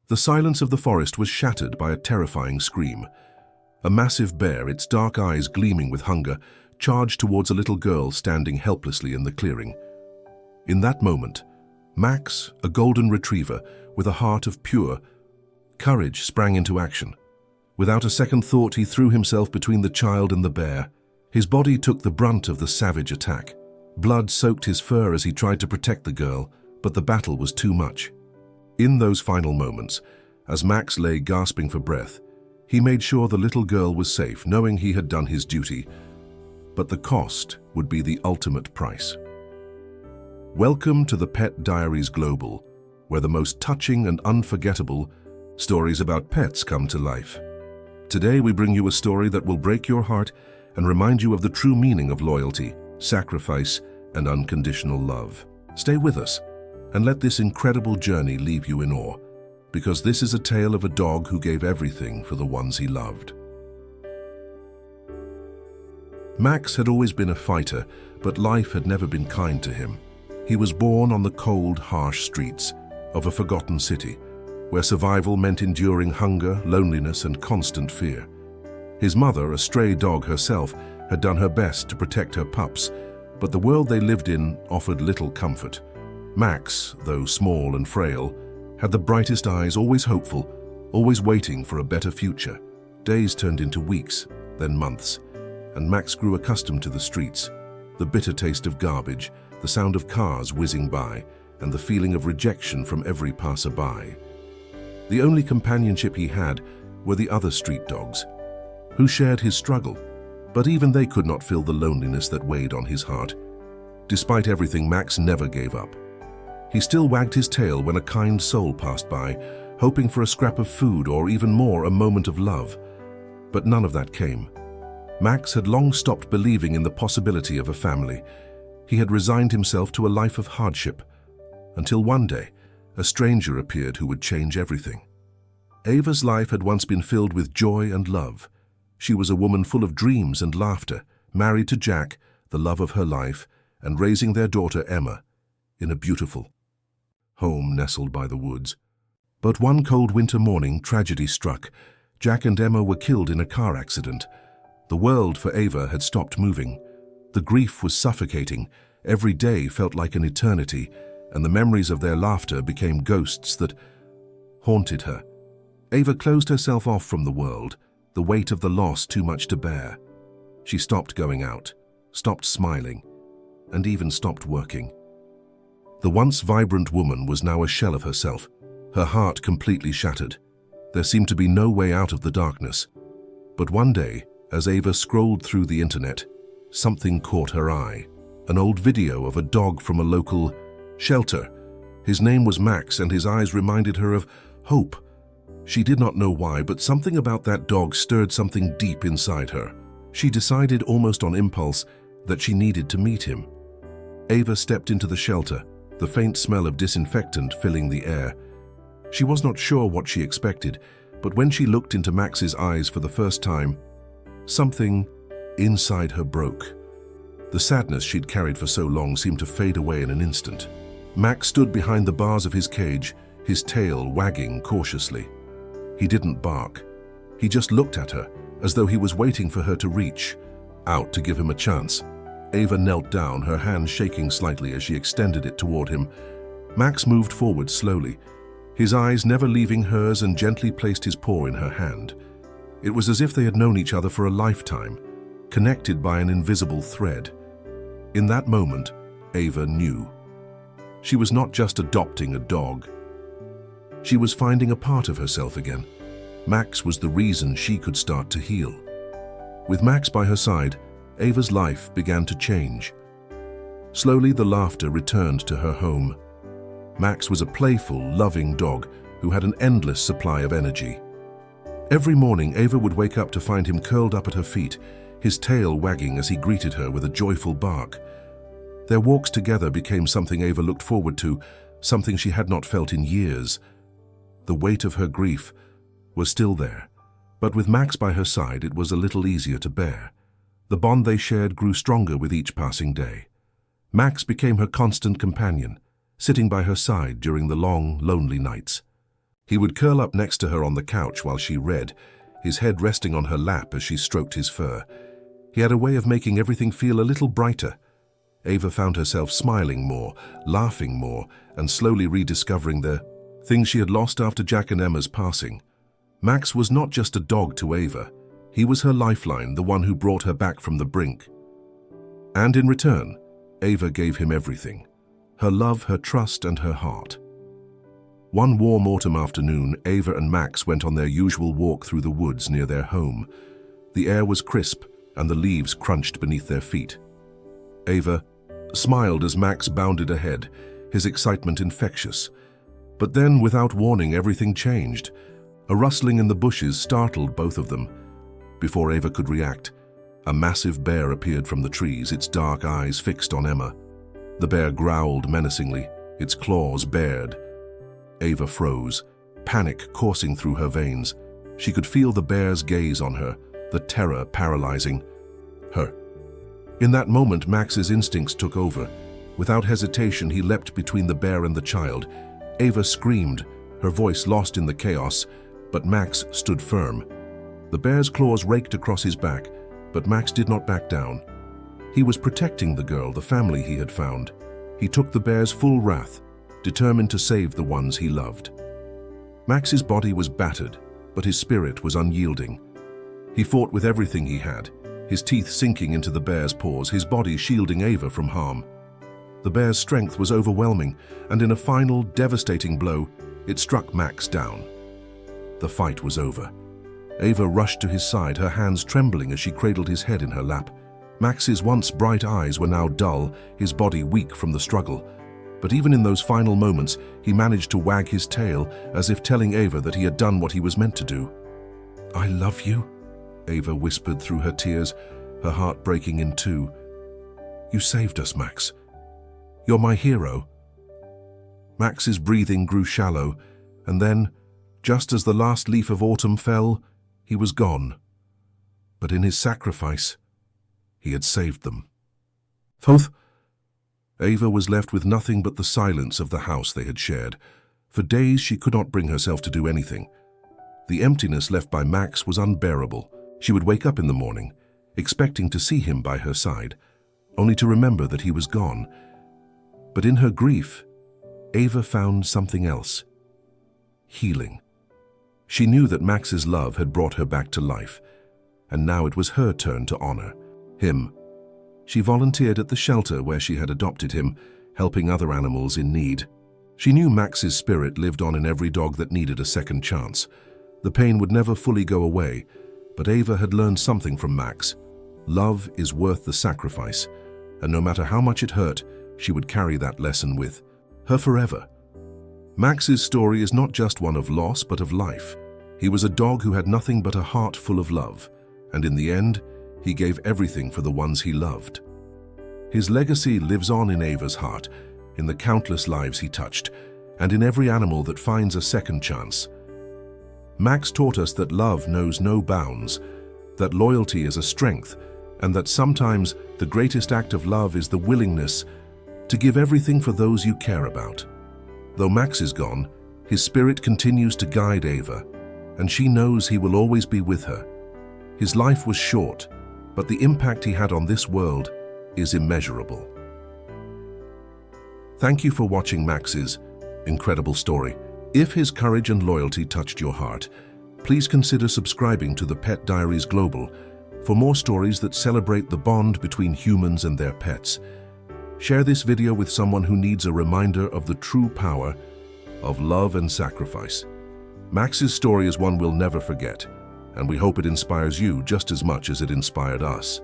The silence of the forest was shattered by a terrifying scream. A massive bear, its dark eyes gleaming with hunger, charged towards a little girl standing helplessly in the clearing. In that moment, Max, a golden retriever with a heart of pure courage, sprang into action. Without a second thought, he threw himself between the child and the bear. His body took the brunt of the savage attack. Blood soaked his fur as he tried to protect the girl, but the battle was too much. In those final moments, as Max lay gasping for breath, he made sure the little girl was safe, knowing he had done his duty. But the cost would be the ultimate price. Welcome to the Pet Diaries Global, where the most touching and unforgettable stories about pets come to life. Today we bring you a story that will break your heart and remind you of the true meaning of loyalty, sacrifice, and unconditional love. Stay with us and let this incredible journey leave you in awe, because this is a tale of a dog who gave everything for the ones he loved. Max had always been a fighter, but life had never been kind to him. He was born on the cold, harsh streets of a forgotten city, where survival meant enduring hunger, loneliness, and constant fear. His mother, a stray dog herself, had done her best to protect her pups, but the world they lived in offered little comfort. Max, though small and frail, had the brightest eyes, always hopeful, always waiting for a better future. Days turned into weeks, then months, and Max grew accustomed to the streets, the bitter taste of garbage, the sound of cars whizzing by, and the feeling of rejection from every passerby. The only companionship he had were the other street dogs, who shared his struggle, but even they could not fill the loneliness that weighed on his heart. Despite everything, Max never gave up. He still wagged his tail when a kind soul passed by, hoping for a scrap of food or even more, a moment of love. But none of that came. Max had long stopped believing in the possibility of a family. He had resigned himself to a life of hardship, until one day, a stranger appeared who would change everything. Ava's life had once been filled with joy and love. She was a woman full of dreams and laughter, married to Jack, the love of her life, and raising their daughter Emma in a beautiful home nestled by the woods. But one cold winter morning, tragedy struck. Jack and Emma were killed in a car accident. The world for Ava had stopped moving. The grief was suffocating. Every day felt like an eternity, and the memories of their laughter became ghosts that haunted her. Ava closed herself off from the world, the weight of the loss too much to bear. She stopped going out, stopped smiling, and even stopped working. The once vibrant woman was now a shell of herself, her heart completely shattered. There seemed to be no way out of the darkness. But one day, as Ava scrolled through the internet, something caught her eye. An old video of a dog from a local shelter. His name was Max, and his eyes reminded her of hope. She did not know why, but something about that dog stirred something deep inside her. She decided almost on impulse that she needed to meet him. Ava stepped into the shelter, the faint smell of disinfectant filling the air. She was not sure what she expected, but when she looked into Max's eyes for the first time, something inside her broke. The sadness she'd carried for so long seemed to fade away in an instant. Max stood behind the bars of his cage, his tail wagging cautiously. He didn't bark. He just looked at her, as though he was waiting for her to reach out to give him a chance. Ava knelt down, her hand shaking slightly as she extended it toward him. Max moved forward slowly, his eyes never leaving hers, and gently placed his paw in her hand. It was as if they had known each other for a lifetime, connected by an invisible thread. In that moment, Ava knew. She was not just adopting a dog. She was finding a part of herself again. Max was the reason she could start to heal. With Max by her side, Ava's life began to change. Slowly, the laughter returned to her home. Max was a playful, loving dog who had an endless supply of energy. Every morning, Ava would wake up to find him curled up at her feet, his tail wagging as he greeted her with a joyful bark. Their walks together became something Ava looked forward to, something she had not felt in years. The weight of her grief was still there, but with Max by her side, it was a little easier to bear. The bond they shared grew stronger with each passing day. Max became her constant companion, sitting by her side during the long, lonely nights. He would curl up next to her on the couch while she read, his head resting on her lap as she stroked his fur. He had a way of making everything feel a little brighter. Ava found herself smiling more, laughing more, and slowly rediscovering the things she had lost after Jack and Emma's passing. Max was not just a dog to Ava. He was her lifeline, the one who brought her back from the brink. And in return, Ava gave him everything: her love, her trust, and her heart. One warm autumn afternoon, Ava and Max went on their usual walk through the woods near their home. The air was crisp, and the leaves crunched beneath their feet. Ava smiled as Max bounded ahead, his excitement infectious. But then, without warning, everything changed. A rustling in the bushes startled both of them. Before Ava could react, a massive bear appeared from the trees, its dark eyes fixed on Emma. The bear growled menacingly, its claws bared. Ava froze, panic coursing through her veins. She could feel the bear's gaze on her, the terror paralyzing her. In that moment, Max's instincts took over. Without hesitation, he leapt between the bear and the child. Ava screamed, her voice lost in the chaos, but Max stood firm. The bear's claws raked across his back, but Max did not back down. He was protecting the girl, the family he had found. He took the bear's full wrath, determined to save the ones he loved. Max's body was battered, but his spirit was unyielding. He fought with everything he had, his teeth sinking into the bear's paws, his body shielding Ava from harm. The bear's strength was overwhelming, and in a final, devastating blow, it struck Max down. The fight was over. Ava rushed to his side, her hands trembling as she cradled his head in her lap. Max's once bright eyes were now dull, his body weak from the struggle. But even in those final moments, he managed to wag his tail, as if telling Ava that he had done what he was meant to do. "I love you," Ava whispered through her tears, her heart breaking in two. "You saved us, Max. You're my hero." Max's breathing grew shallow, and then, just as the last leaf of autumn fell, he was gone. But in his sacrifice, he had saved them. Both. Ava was left with nothing but the silence of the house they had shared. For days she could not bring herself to do anything. The emptiness left by Max was unbearable. She would wake up in the morning, expecting to see him by her side, only to remember that he was gone. But in her grief, Ava found something else: healing. She knew that Max's love had brought her back to life, and now it was her turn to honor him. She volunteered at the shelter where she had adopted him, helping other animals in need. She knew Max's spirit lived on in every dog that needed a second chance. The pain would never fully go away, but Ava had learned something from Max. Love is worth the sacrifice, and no matter how much it hurt, she would carry that lesson with her forever. Max's story is not just one of loss, but of life. He was a dog who had nothing but a heart full of love, and in the end, he gave everything for the ones he loved. His legacy lives on in Ava's heart, in the countless lives he touched, and in every animal that finds a second chance. Max taught us that love knows no bounds, that loyalty is a strength, and that sometimes the greatest act of love is the willingness to give everything for those you care about. Though Max is gone, his spirit continues to guide Ava, and she knows he will always be with her. His life was short, but the impact he had on this world is immeasurable. Thank you for watching Max's incredible story. If his courage and loyalty touched your heart, please consider subscribing to the Pet Diaries Global for more stories that celebrate the bond between humans and their pets. Share this video with someone who needs a reminder of the true power of love and sacrifice. Max's story is one we'll never forget, and we hope it inspires you just as much as it inspired us.